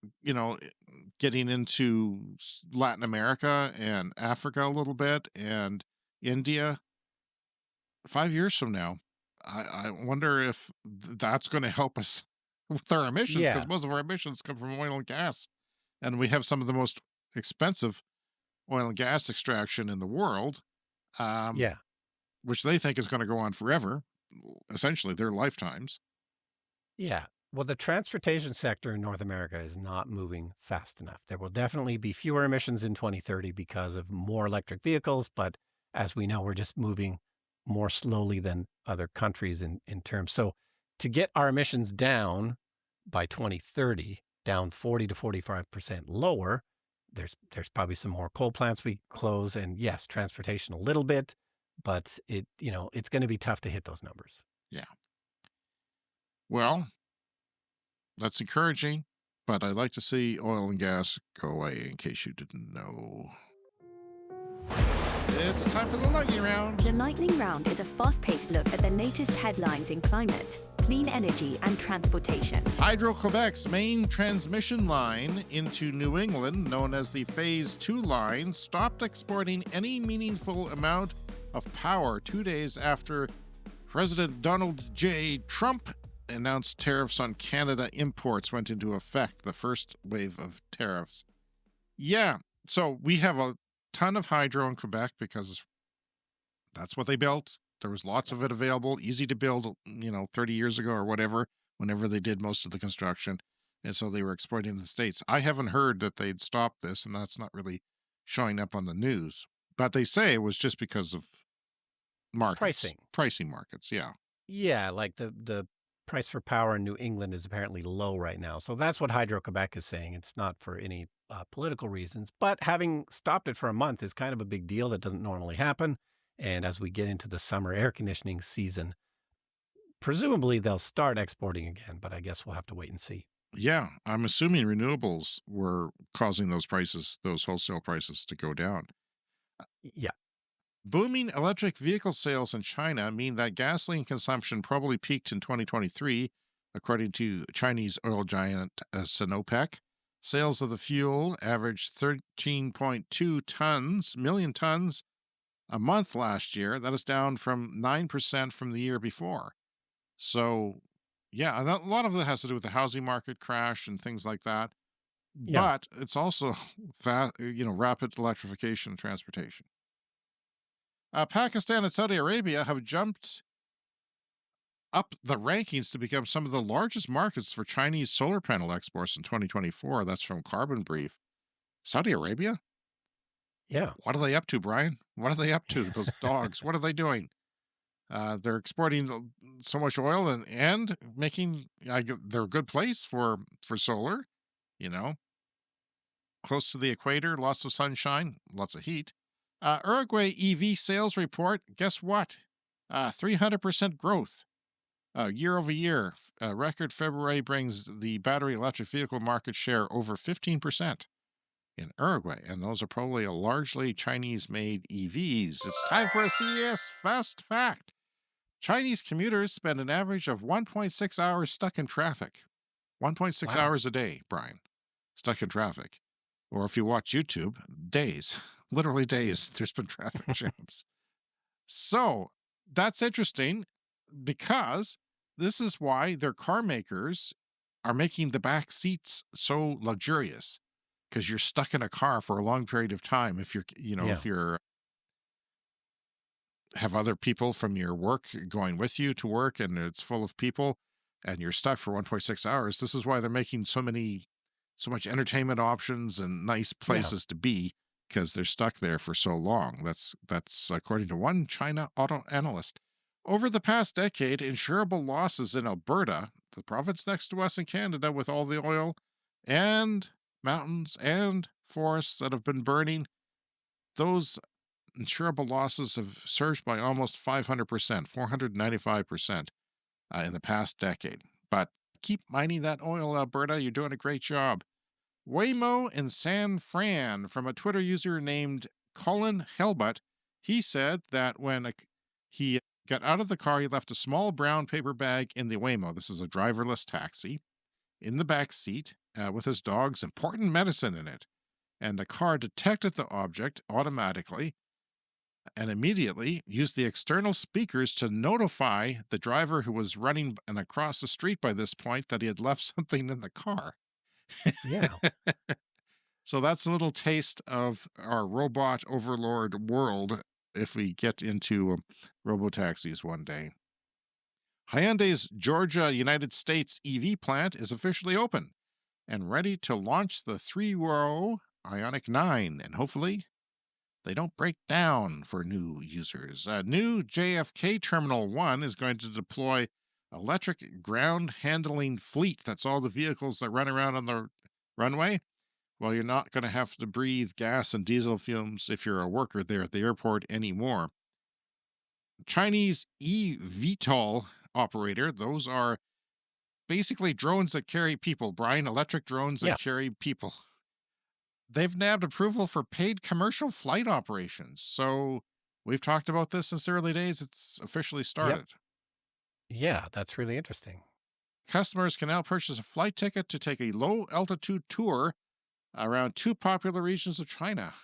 getting into Latin America and Africa a little bit and India. 5 years from now, I wonder if that's going to help us with our emissions because most of our emissions come from oil and gas. And we have some of the most expensive oil and gas extraction in the world, which they think is going to go on forever, essentially their lifetimes. Yeah. Well, the transportation sector in North America is not moving fast enough. There will definitely be fewer emissions in 2030 because of more electric vehicles, but as we know, we're just moving more slowly than other countries in terms. So to get our emissions down by 2030, down 40 to 45% lower, there's probably some more coal plants we close, and yes, transportation a little bit, but it's going to be tough to hit those numbers. Yeah. Well, that's encouraging, but I'd like to see oil and gas go away in case you didn't know. It's time for the lightning round. The Lightning Round is a fast-paced look at the latest headlines in climate, clean energy and transportation. Hydro-Quebec's main transmission line into New England, known as the Phase 2 line, stopped exporting any meaningful amount of power 2 days after President Donald J. Trump announced tariffs on Canada imports went into effect, the first wave of tariffs. Yeah, so we have a ton of hydro in Quebec because that's what they built. There was lots of it available, easy to build, 30 years ago or whatever, whenever they did most of the construction. And so they were exporting to the States. I haven't heard that they'd stopped this, and that's not really showing up on the news. But they say it was just because of markets. Pricing markets, yeah. Yeah, like the price for power in New England is apparently low right now. So that's what Hydro-Quebec is saying. It's not for any political reasons, but having stopped it for a month is kind of a big deal. That doesn't normally happen. And as we get into the summer air conditioning season, presumably they'll start exporting again, but I guess we'll have to wait and see. Yeah, I'm assuming renewables were causing those prices, those wholesale prices to go down. Yeah. Booming electric vehicle sales in China mean that gasoline consumption probably peaked in 2023, according to Chinese oil giant Sinopec. Sales of the fuel averaged 13.2 million tons a month last year. That is down from 9% from the year before. So, yeah, a lot of it has to do with the housing market crash and things like that. Yeah. But it's also rapid electrification of transportation. Pakistan and Saudi Arabia have jumped up the rankings to become some of the largest markets for Chinese solar panel exports in 2024. That's from Carbon Brief. Saudi Arabia? Yeah. What are they up to, Brian? What are they up to? Those dogs, what are they doing? They're exporting so much oil and making, they're a good place for solar, close to the equator, lots of sunshine, lots of heat. Uruguay EV sales report, guess what? 300% growth year over year. Record February brings the battery electric vehicle market share over 15% in Uruguay. And those are probably largely Chinese-made EVs. It's time for a CES Fast Fact. Chinese commuters spend an average of 1.6 hours stuck in traffic. 1.6 hours a day, Brian, stuck in traffic. Or if you watch YouTube, days. Literally days. There's been traffic jams. So that's interesting because this is why their car makers are making the back seats so luxurious, because you're stuck in a car for a long period of time. If you're, if you're have other people from your work going with you to work and it's full of people and you're stuck for 1.6 hours, this is why they're making so much entertainment options and nice places to be, because they're stuck there for so long. That's according to one China auto analyst. Over the past decade, insurable losses in Alberta, the province next to us in Canada with all the oil and mountains and forests that have been burning, those insurable losses have surged by almost 500%, 495% in the past decade. But keep mining that oil, Alberta. You're doing a great job. Waymo in San Fran, from a Twitter user named Colin Helbut. He said that when he got out of the car, he left a small brown paper bag in the Waymo. This is a driverless taxi in the back seat with his dog's important medicine in it. And the car detected the object automatically and immediately used the external speakers to notify the driver, who was running and across the street by this point, that he had left something in the car. Yeah. So that's a little taste of our robot overlord world if we get into robotaxis one day. Hyundai's Georgia, United States EV plant is officially open and ready to launch the three-row Ioniq 9, and hopefully they don't break down for new users. A new JFK Terminal 1 is going to deploy electric ground handling fleet. That's all the vehicles that run around on the runway. Well, you're not going to have to breathe gas and diesel fumes if you're a worker there at the airport anymore. Chinese eVTOL operator, those are basically drones that carry people, Brian, electric drones that Yeah. carry people. They've nabbed approval for paid commercial flight operations. So we've talked about this since the early days. It's officially started. Yeah, that's really interesting. Customers can now purchase a flight ticket to take a low altitude tour around two popular regions of China.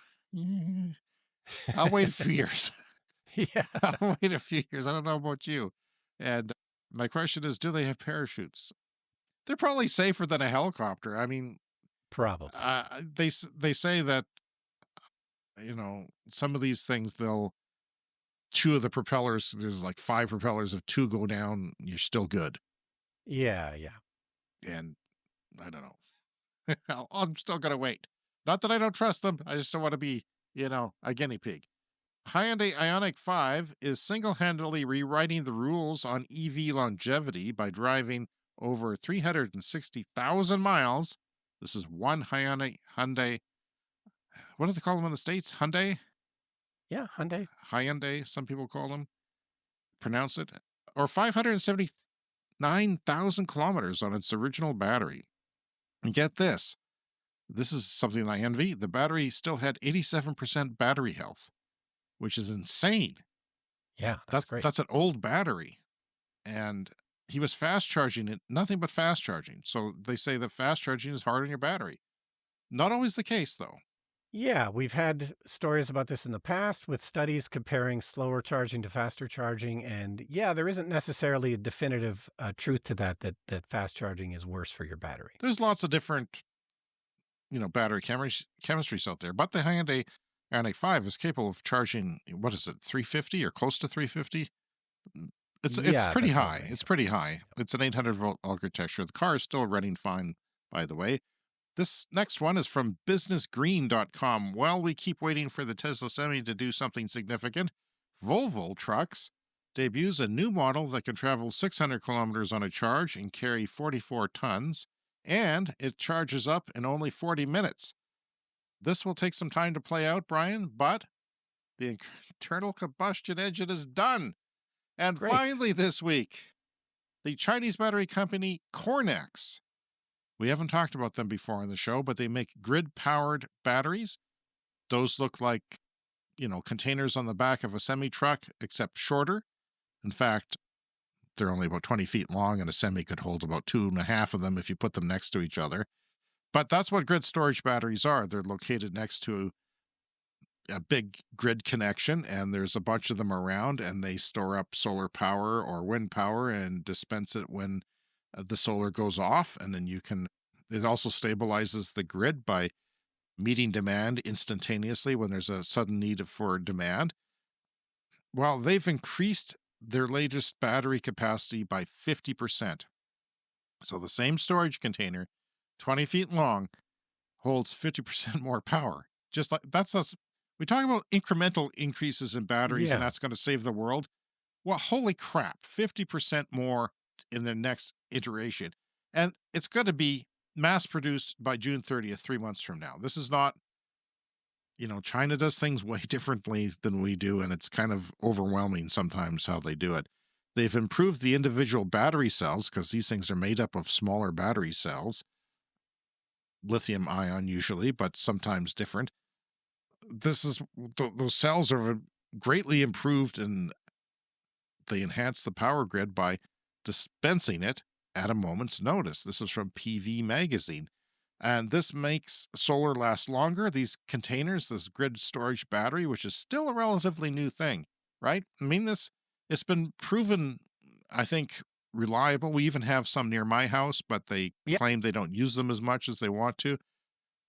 I'll wait a few years. Yeah. I'll wait a few years. I don't know about you. And my question is, do they have parachutes? They're probably safer than a helicopter. I mean, Probably. they say that, some of these things, two of the propellers, there's like 5 propellers. If 2 go down, you're still good. Yeah. And I don't know. I'm still going to wait. Not that I don't trust them. I just don't want to be, a guinea pig. Hyundai Ioniq 5 is single-handedly rewriting the rules on EV longevity by driving over 360,000 miles. This is one Hyundai. What do they call them in the States? Hyundai? Yeah, Hyundai. Hyundai, some people call them. Pronounce it. Or 579,000 kilometers on its original battery. And get this. This is something I envy. The battery still had 87% battery health, which is insane. Yeah, that's great. That's an old battery. And he was fast charging it, nothing but fast charging. So they say that fast charging is hard on your battery. Not always the case, though. Yeah, we've had stories about this in the past with studies comparing slower charging to faster charging. And yeah, there isn't necessarily a definitive truth to that fast charging is worse for your battery. There's lots of different, battery chemistries out there. But the Hyundai Ioniq 5 is capable of charging, 350 or close to 350? It's pretty high. It's pretty high. It's an 800-volt architecture. The car is still running fine, by the way. This next one is from businessgreen.com. While we keep waiting for the Tesla Semi to do something significant, Volvo Trucks debuts a new model that can travel 600 kilometers on a charge and carry 44 tons, and it charges up in only 40 minutes. This will take some time to play out, Brian, but the internal combustion engine is done. And Great. Finally this week, the Chinese battery company Cornex. We haven't talked about them before on the show, but they make grid-powered batteries. Those look like, containers on the back of a semi-truck, except shorter. In fact, they're only about 20 feet long, and a semi could hold about 2.5 of them if you put them next to each other. But that's what grid storage batteries are. They're located next to a big grid connection, and there's a bunch of them around, and they store up solar power or wind power and dispense it when the solar goes off. And then it also stabilizes the grid by meeting demand instantaneously when there's a sudden need for demand. Well, they've increased their latest battery capacity by 50%. So the same storage container, 20 feet long, holds 50% more power. Just like that's us. We talk about incremental increases in batteries, and that's going to save the world. Well, holy crap, 50% more in the next iteration. And it's going to be mass produced by June 30th, 3 months from now. This is not, China does things way differently than we do, and it's kind of overwhelming sometimes how they do it. They've improved the individual battery cells because these things are made up of smaller battery cells, lithium ion usually, but sometimes different. Those cells are greatly improved, and they enhance the power grid by dispensing it at a moment's notice. This is from PV Magazine. And this makes solar last longer. These containers, this grid storage battery, which is still a relatively new thing, right? I mean, it's been proven, I think, reliable. We even have some near my house, but they claim they don't use them as much as they want to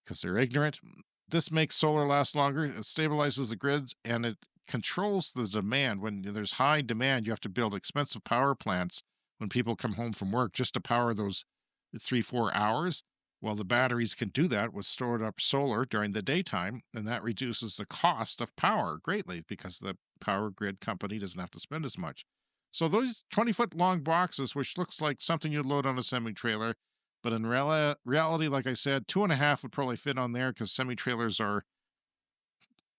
because they're ignorant. This makes solar last longer. It stabilizes the grids, and it controls the demand. When there's high demand, you have to build expensive power plants when people come home from work just to power those 3-4 hours. Well, the batteries can do that with stored up solar during the daytime, and that reduces the cost of power greatly because the power grid company doesn't have to spend as much. So those 20-foot long boxes, which looks like something you'd load on a semi-trailer, but in reality, like I said, 2.5 would probably fit on there because semi-trailers are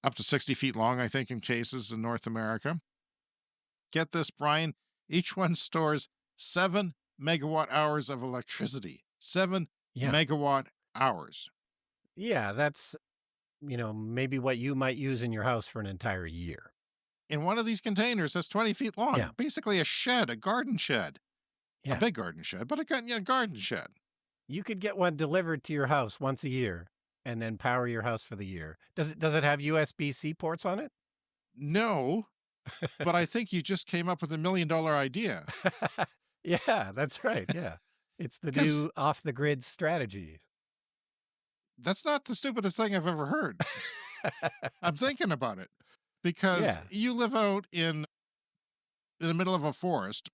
up to 60 feet long, I think, in cases in North America. Get this, Brian, each one stores 7 megawatt hours of electricity. 7 Yeah. megawatt hours. Yeah, that's, maybe what you might use in your house for an entire year. In one of these containers that's 20 feet long, Yeah. basically a shed, a garden shed. Yeah. A big garden shed, but a garden shed. You could get one delivered to your house once a year and then power your house for the year. Does it have USB-C ports on it? No, but I think you just came up with $1 million idea. Yeah, that's right. Yeah. It's the new off-the-grid strategy. That's not the stupidest thing I've ever heard. I'm thinking about it because you live out in the middle of a forest.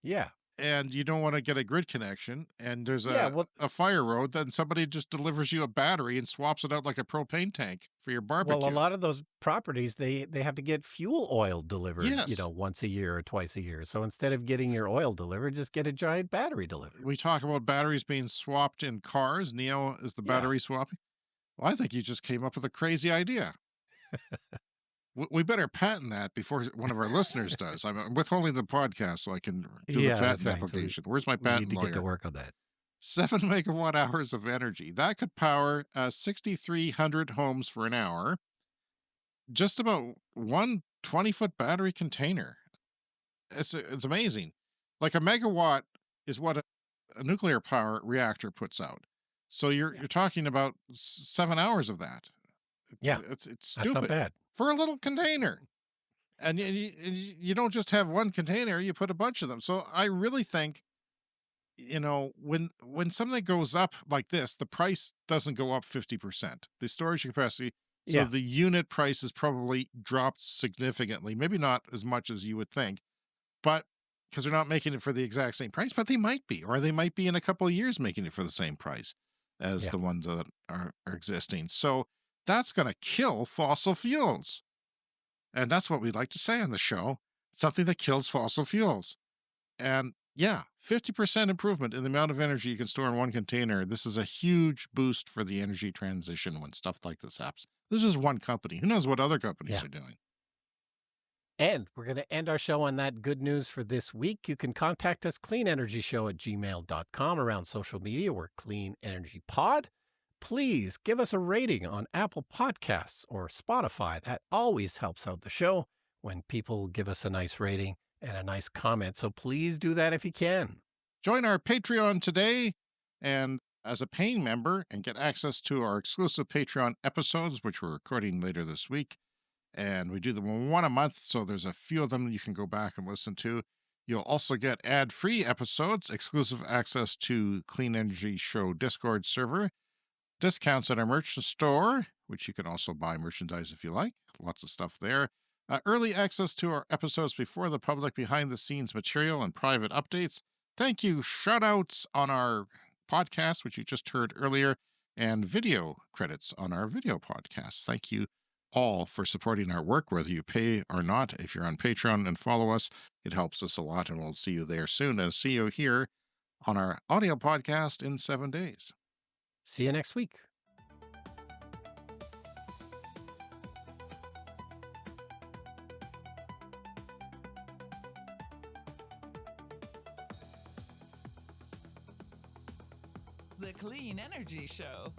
Yeah. And you don't want to get a grid connection, and there's Yeah, a fire road, then somebody just delivers you a battery and swaps it out like a propane tank for your barbecue. Well, a lot of those properties, they have to get fuel oil delivered, Yes. once a year or twice a year. So instead of getting your oil delivered, just get a giant battery delivered. We talk about batteries being swapped in cars. Neo is the battery swapping. Well, I think you just came up with a crazy idea. We better patent that before one of our listeners does. I'm withholding the podcast so I can do the patent application. Where's my patent We need to lawyer? get to work on that. 7 megawatt hours of energy. That could power 6,300 homes for an hour. Just about one 20-foot battery container. It's amazing. Like a megawatt is what a nuclear power reactor puts out. So you're talking about 7 hours of that. Yeah, it's stupid. That's not bad. For a little container. And you don't just have one container, you put a bunch of them. So I really think, when something goes up like this, the price doesn't go up 50%. The storage capacity, so the unit price is probably dropped significantly. Maybe not as much as you would think, but because they're not making it for the exact same price, but they might be, or they might be in a couple of years making it for the same price as the ones that are existing. So that's going to kill fossil fuels. And that's what we like to say on the show, something that kills fossil fuels. And 50% improvement in the amount of energy you can store in one container. This is a huge boost for the energy transition when stuff like this happens. This is one company. Who knows what other companies are doing? And we're going to end our show on that good news for this week. You can contact us, cleanenergyshow@gmail.com, around social media. We're Clean Energy Pod. Please give us a rating on Apple Podcasts or Spotify. That always helps out the show when people give us a nice rating and a nice comment. So please do that if you can. Join our Patreon today and as a paying member and get access to our exclusive Patreon episodes, which we're recording later this week. And we do them one a month, so there's a few of them you can go back and listen to. You'll also get ad-free episodes, exclusive access to Clean Energy Show Discord server, discounts at our merchant store, which you can also buy merchandise if you like. Lots of stuff there. Early access to our episodes before the public, behind-the-scenes material, and private updates. Thank you. Shoutouts on our podcast, which you just heard earlier, and video credits on our video podcast. Thank you all for supporting our work, whether you pay or not. If you're on Patreon and follow us, it helps us a lot, and we'll see you there soon. And see you here on our audio podcast in 7 days. See you next week. The Clean Energy Show.